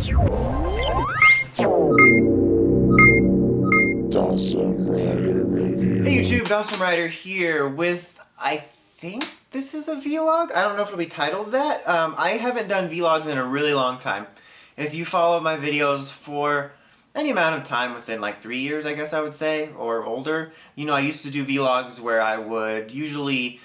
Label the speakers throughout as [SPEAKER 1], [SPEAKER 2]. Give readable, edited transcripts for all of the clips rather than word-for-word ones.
[SPEAKER 1] Hey YouTube, Dawson Rider here with, I think this is a vlog? I don't know if it'll be titled that. I haven't done vlogs in a really long time. If you follow my videos for any amount of time, within like 3 years I guess I would say, or older, you know, I used to do vlogs where I would usually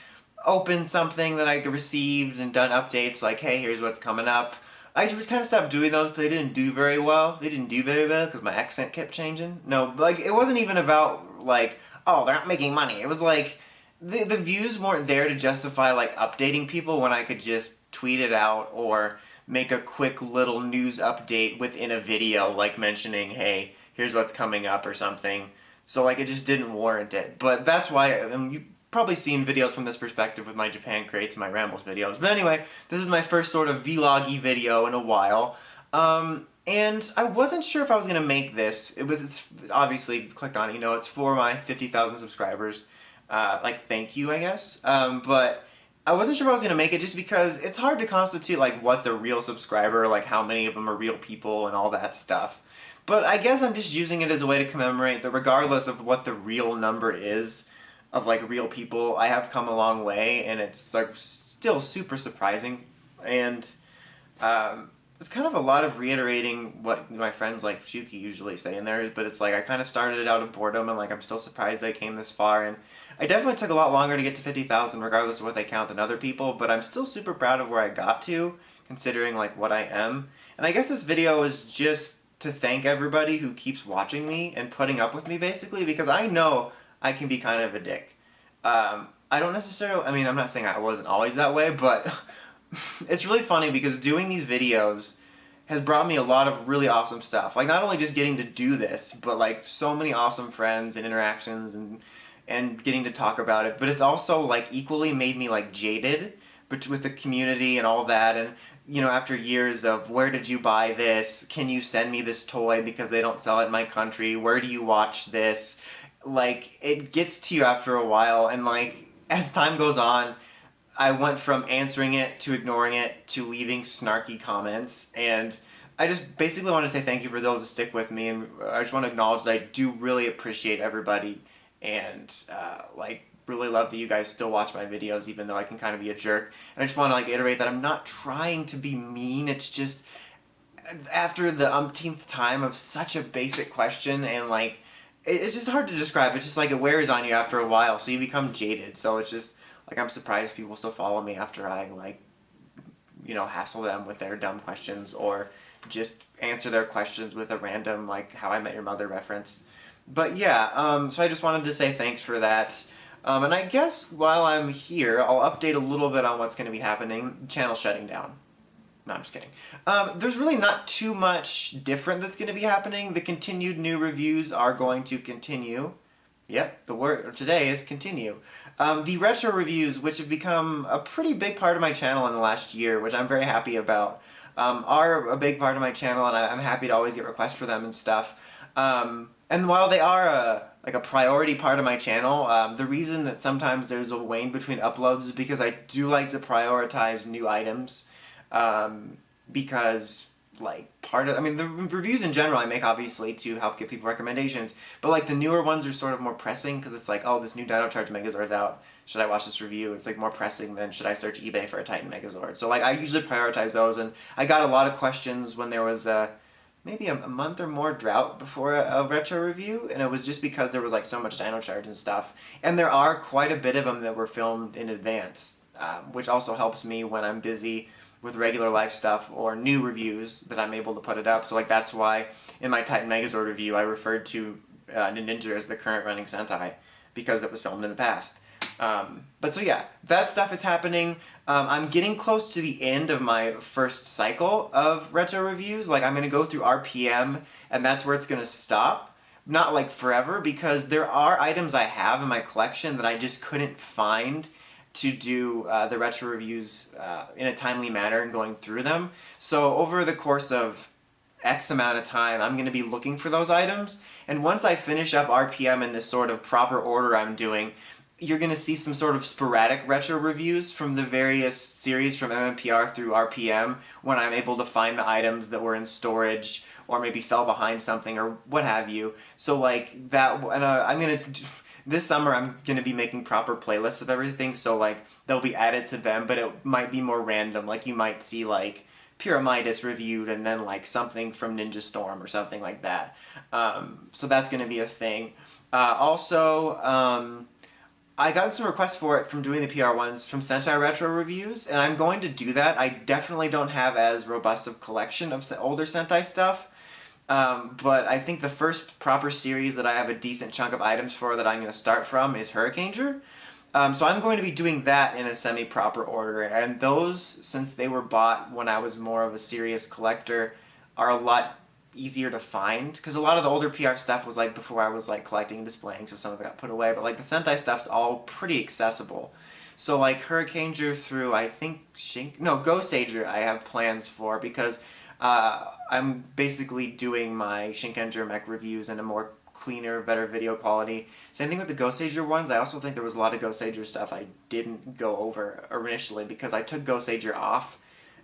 [SPEAKER 1] open something that I received and done updates like, hey, here's what's coming up. I just kind of stopped doing those because they didn't do very well. They didn't do very well because my accent kept changing. No, like, it wasn't even about, like, oh, they're not making money. It was like, the views weren't there to justify, like, updating people when I could just tweet it out or make a quick little news update within a video, like mentioning, hey, here's what's coming up or something. So, like, it just didn't warrant it. But that's why, you probably seen videos from this perspective with my Japan crates and my rambles videos. But anyway, this is my first sort of vlog-y video in a while. And I wasn't sure if I was going to make this. It's obviously, clicked on it, you know, it's for my 50,000 subscribers. Like, thank you, I guess. But I wasn't sure if I was going to make it just because it's hard to constitute, like, what's a real subscriber, like, how many of them are real people and all that stuff. But I guess I'm just using it as a way to commemorate that regardless of what the real number is, of like real people, I have come a long way, and it's like still super surprising, and it's kind of a lot of reiterating what my friends like Shuki usually say in there, but it's like I kind of started it out of boredom, and like I'm still surprised I came this far, and I definitely took a lot longer to get to 50,000 regardless of what they count than other people, but I'm still super proud of where I got to, considering like what I am. And I guess this video is just to thank everybody who keeps watching me and putting up with me, basically, because I know I can be kind of a dick. I don't necessarily, I mean, I'm not saying I wasn't always that way, but it's really funny because doing these videos has brought me a lot of really awesome stuff. Like, not only just getting to do this, but like so many awesome friends and interactions and getting to talk about it, but it's also like equally made me like jaded with the community and all that, and you know, after years of where did you buy this, can you send me this toy because they don't sell it in my country, where do you watch this, like, it gets to you after a while, and like, as time goes on, I went from answering it to ignoring it to leaving snarky comments, and I just basically want to say thank you for those who stick with me, and I just want to acknowledge that I do really appreciate everybody, and like, really love that you guys still watch my videos even though I can kind of be a jerk. And I just want to like iterate that I'm not trying to be mean, it's just after the umpteenth time of such a basic question, and like, it's just hard to describe. It's just like it wears on you after a while, so you become jaded. So it's just like I'm surprised people still follow me after I like, you know, hassle them with their dumb questions or just answer their questions with a random like How I Met Your Mother reference. But yeah, so I just wanted to say thanks for that. And I guess while I'm here, I'll update a little bit on what's going to be happening. Channel shutting down. No, I'm just kidding. There's really not too much different that's going to be happening. The continued new reviews are going to continue. Yep, the word today is continue. The retro reviews, which have become a pretty big part of my channel in the last year, which I'm very happy about, are a big part of my channel, and I'm happy to always get requests for them and stuff. And while they are like a priority part of my channel, the reason that sometimes there's a wane between uploads is because I do like to prioritize new items. Because like I mean, the reviews in general I make obviously to help give people recommendations, but like the newer ones are sort of more pressing because it's like, oh, this new Dino Charge Megazord's out, should I watch this review? It's like more pressing than should I search eBay for a Titan Megazord. So like I usually prioritize those, and I got a lot of questions when there was maybe a month or more drought before a retro review, and it was just because there was like so much Dino Charge and stuff, and there are quite a bit of them that were filmed in advance, which also helps me when I'm busy with regular life stuff or new reviews that I'm able to put it up. So like that's why in my Titan Megazord review I referred to Ninja as the current running Sentai, because it was filmed in the past. But so yeah, that stuff is happening. I'm getting close to the end of my first cycle of retro reviews. Like I'm going to go through RPM, and that's where it's going to stop. Not like forever, because there are items I have in my collection that I just couldn't find to do the retro reviews in a timely manner and going through them. So over the course of X amount of time, I'm going to be looking for those items, and once I finish up RPM in this sort of proper order I'm doing, you're going to see some sort of sporadic retro reviews from the various series from MMPR through RPM when I'm able to find the items that were in storage or maybe fell behind something or what have you. So like that, and I'm going to, this summer I'm going to be making proper playlists of everything, so like they'll be added to them, but it might be more random. Like you might see like Pyramidas reviewed and then like something from Ninja Storm or something like that. So that's going to be a thing. Also, I got some requests for it from doing the PR ones from Sentai Retro reviews, and I'm going to do that. I definitely don't have as robust of collection of older Sentai stuff, but I think the first proper series that I have a decent chunk of items for that I'm going to start from is Hurricaneger. So I'm going to be doing that in a semi-proper order, and those, since they were bought when I was more of a serious collector, are a lot easier to find, because a lot of the older PR stuff was like before I was like collecting and displaying, so some of it got put away, but like the Sentai stuff's all pretty accessible. So like Hurricaneger through, I think Go-Sager I have plans for, because I'm basically doing my Shinkenger mech reviews in a more cleaner, better video quality. Same thing with the Go-Sager ones. I also think there was a lot of Go-Sager stuff I didn't go over initially because I took Go-Sager off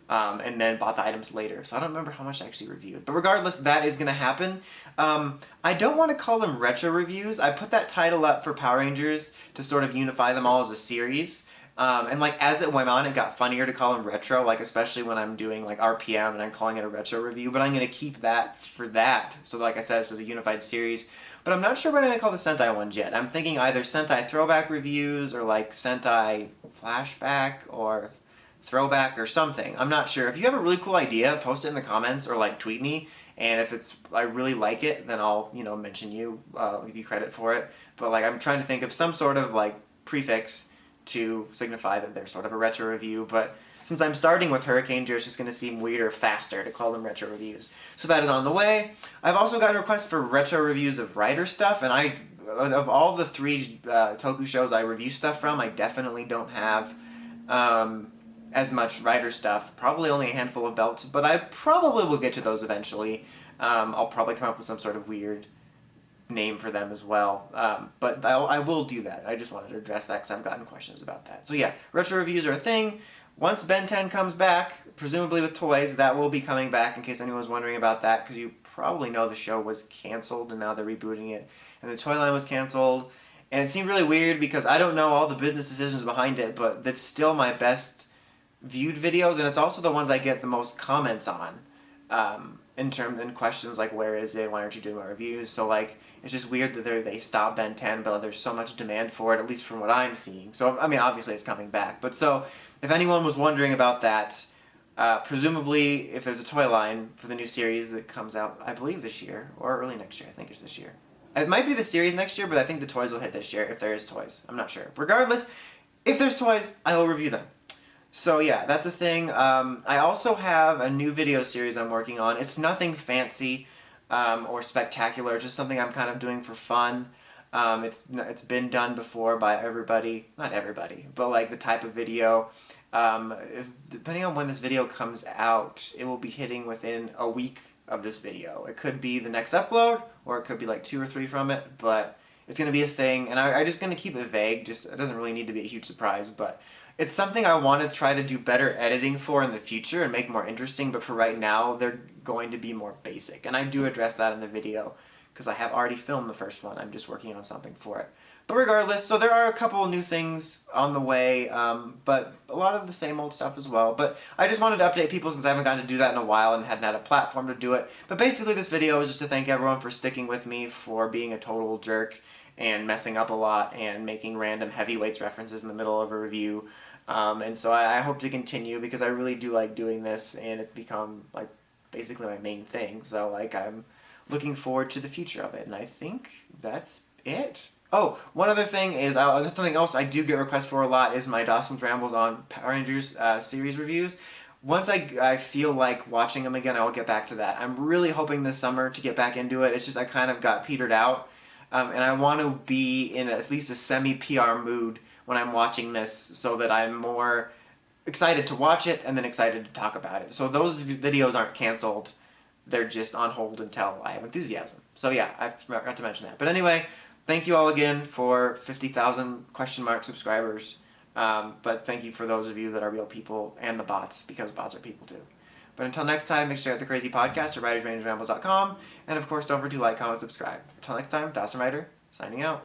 [SPEAKER 1] and then bought the items later. So I don't remember how much I actually reviewed. But regardless, that is going to happen. I don't want to call them retro reviews. I put that title up for Power Rangers to sort of unify them all as a series. And like as it went on, it got funnier to call them retro, like especially when I'm doing like RPM and I'm calling it a retro review. But I'm going to keep that for that. So like I said, this is a unified series. But I'm not sure what I'm going to call the Sentai ones yet. I'm thinking either Sentai throwback reviews or like Sentai flashback or throwback or something. I'm not sure. If you have a really cool idea, post it in the comments or like tweet me. And if I really like it, then I'll, mention you, give you credit for it. But like I'm trying to think of some sort of like prefix to signify that they're sort of a retro review. But since I'm starting with Hurricaneger, it's just going to seem weirder faster to call them retro reviews. So that is on the way. I've also gotten requests for retro reviews of writer stuff, and of all the 3 Toku shows I review stuff from, I definitely don't have as much writer stuff. Probably only a handful of belts, but I probably will get to those eventually. I'll probably come up with some sort of weird name for them as well. But I will do that. I just wanted to address that because I've gotten questions about that. So yeah, retro reviews are a thing. Once Ben 10 comes back, presumably with toys, that will be coming back in case anyone's wondering about that, because you probably know the show was canceled and now they're rebooting it. And the toy line was canceled. And it seemed really weird because I don't know all the business decisions behind it, but that's still my best viewed videos, and it's also the ones I get the most comments on. In questions like where is it, why aren't you doing more reviews? So like it's just weird that they stopped Ben 10, but there's so much demand for it, at least from what I'm seeing. So I mean, obviously it's coming back. But so if anyone was wondering about that, presumably if there's a toy line for the new series that comes out, I believe this year or early next year. I think it's this year. It might be the series next year, but I think the toys will hit this year if there is toys. I'm not sure. Regardless, if there's toys, I will review them. So yeah, that's a thing. I also have a new video series I'm working on. It's nothing fancy or spectacular, just something I'm kind of doing for fun. It's been done before by everybody, not everybody, but like the type of video. Depending on when this video comes out, it will be hitting within a week of this video. It could be the next upload, or it could be like 2 or 3 from it, but it's going to be a thing, and I'm just going to keep it vague. It doesn't really need to be a huge surprise, but it's something I want to try to do better editing for in the future and make more interesting, but for right now, they're going to be more basic. And I do address that in the video, because I have already filmed the first one. I'm just working on something for it. But regardless, so there are a couple of new things on the way, but a lot of the same old stuff as well. But I just wanted to update people since I haven't gotten to do that in a while and hadn't had a platform to do it. But basically this video is just to thank everyone for sticking with me, for being a total jerk and messing up a lot and making random heavyweights references in the middle of a review. And so I hope to continue because I really do like doing this, and it's become like basically my main thing. So like I'm looking forward to the future of it, and I think that's it. Oh, one other thing is, something else I do get requests for a lot is my Dawson's Rambles on Power Rangers series reviews. Once I feel like watching them again, I will get back to that. I'm really hoping this summer to get back into it. It's just I kind of got petered out, and I want to be in at least a semi-PR mood when I'm watching this so that I'm more excited to watch it and then excited to talk about it. So those videos aren't canceled. They're just on hold until I have enthusiasm. So yeah, I forgot to mention that. But anyway, thank you all again for 50,000 question mark subscribers. But thank you for those of you that are real people and the bots, because bots are people too. But until next time, make sure to check out the Crazy Podcast at writersrangerambles.com. And of course, don't forget to like, comment, subscribe. Until next time, Dawson Rider, signing out.